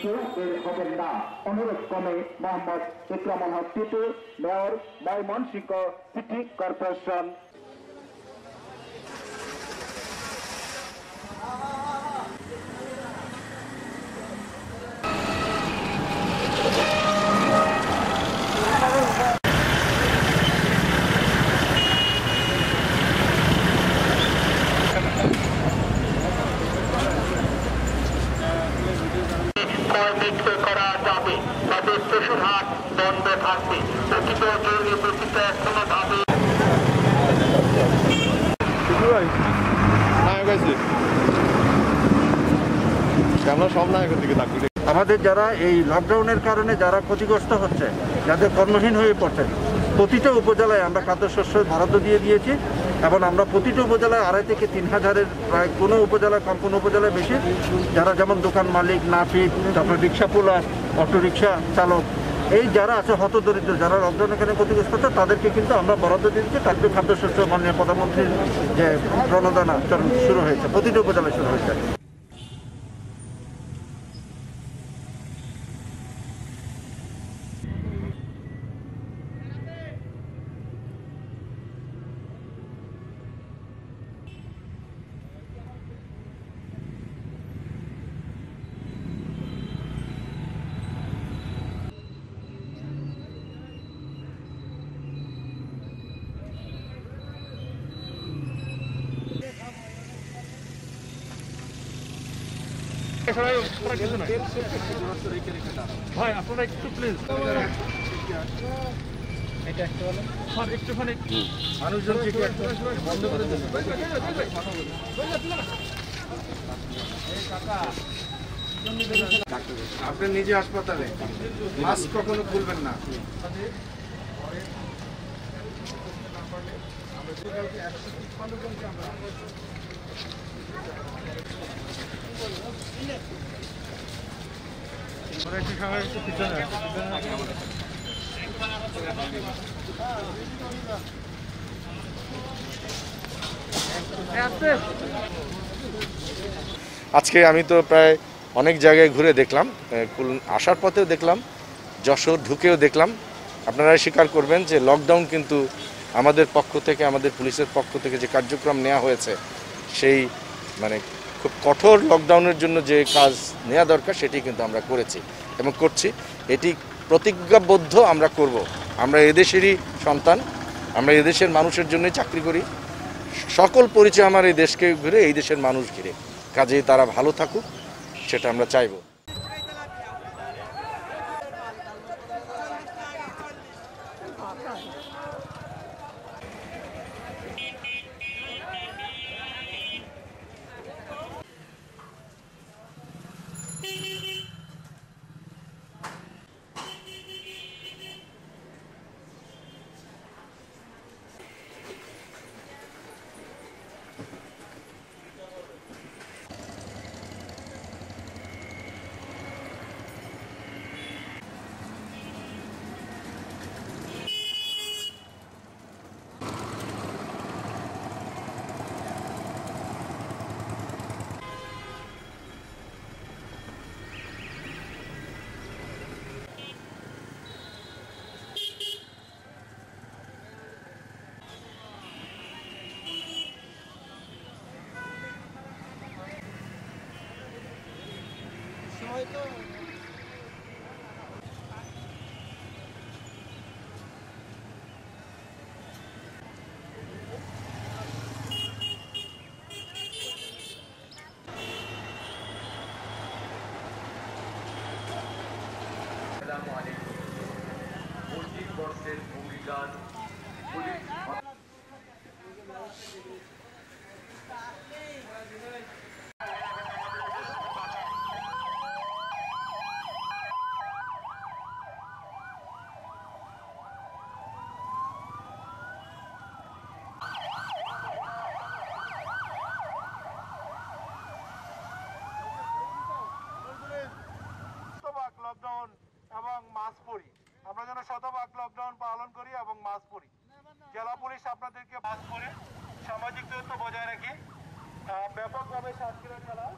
কেউ বের হবেন না। অনুরোধ ক্রমে Mohammad Ikramul Haque Titu, mayor Mymensingh city corporation. করা যাবে, তবে পশুরহাট বন্ধ থাকবে। প্রকৃত জরুরি প্রকৃত কোনো ভাবে আমাদের যারা এই লকডাউনের কারণে যারা ক্ষতিগ্রস্ত হচ্ছে, যাদের কর্মহীন হয়ে পড়ছে, প্রতিটা উপজেলায় আমরা খাদ্যশস্য বরাদ্দ দিয়ে দিয়েছি এবং আমরা প্রতিটা উপজেলায় 2,500 থেকে 3,000-এর প্রায় কোনো উপজেলায় কম, কোনো উপজেলায় বেশি, যারা যেমন দোকান মালিক, নাপিত, তারপর রিক্সা পোলার, অটোরিক্সা চালক, এই যারা আছে হতদরিদ্র, যারা লকডাউনের কারণে ক্ষতিগ্রস্ত হচ্ছে, তাদেরকে কিন্তু আমরা বরাদ্দ দিয়ে দিচ্ছি। তারপরে খাদ্যশস্য মাননীয় প্রধানমন্ত্রীর যে প্রণোদনা শুরু হয়েছে, প্রতিটা উপজেলায় শুরু হয়েছে। ভাই আপনারা একটু প্লিজ এটা একটু বলেন স্যার, একটুখানি মানুষজন বন্ধ করে দেন। আপনি নিজে হাসপাতালে মাস্ক কখনো খুলবেন না। আজকে আমি তো প্রায় অনেক জায়গায় ঘুরে দেখলাম, আসার পথেও দেখলাম, যশোর ঢুকেও দেখলাম। আপনারা স্বীকার করবেন যে লকডাউন কিন্তু আমাদের পক্ষ থেকে, আমাদের পুলিশের পক্ষ থেকে যে কার্যক্রম নেওয়া হয়েছে, সেই মানে খুব কঠোর লকডাউনের জন্য যে কাজ নেওয়া দরকার সেটি কিন্তু আমরা করেছি এবং করছি। এটি প্রতিজ্ঞাবদ্ধ আমরা করব। আমরা এদেশেরই সন্তান, আমরা এদেশের মানুষের জন্যই চাকরি করি। সকল পরিচয় আমার এই দেশকে ঘিরে, এই দেশের মানুষ ঘিরে, কাজেই তারা ভালো থাকুক সেটা আমরা চাইব। বর্ষের অঙ্গীকার পুলিশ লকডাউন এবং মাস্ক পরি, আমরা যেন শতভাগ লকডাউন পালন করি এবং মাস্ক পরি। জেলা পুলিশ আপনাদেরকে মাস্ক পরে সামাজিক দূরত্ব বজায় রেখে ব্যাপকভাবে শ্বাসক্রিয়া চালায়।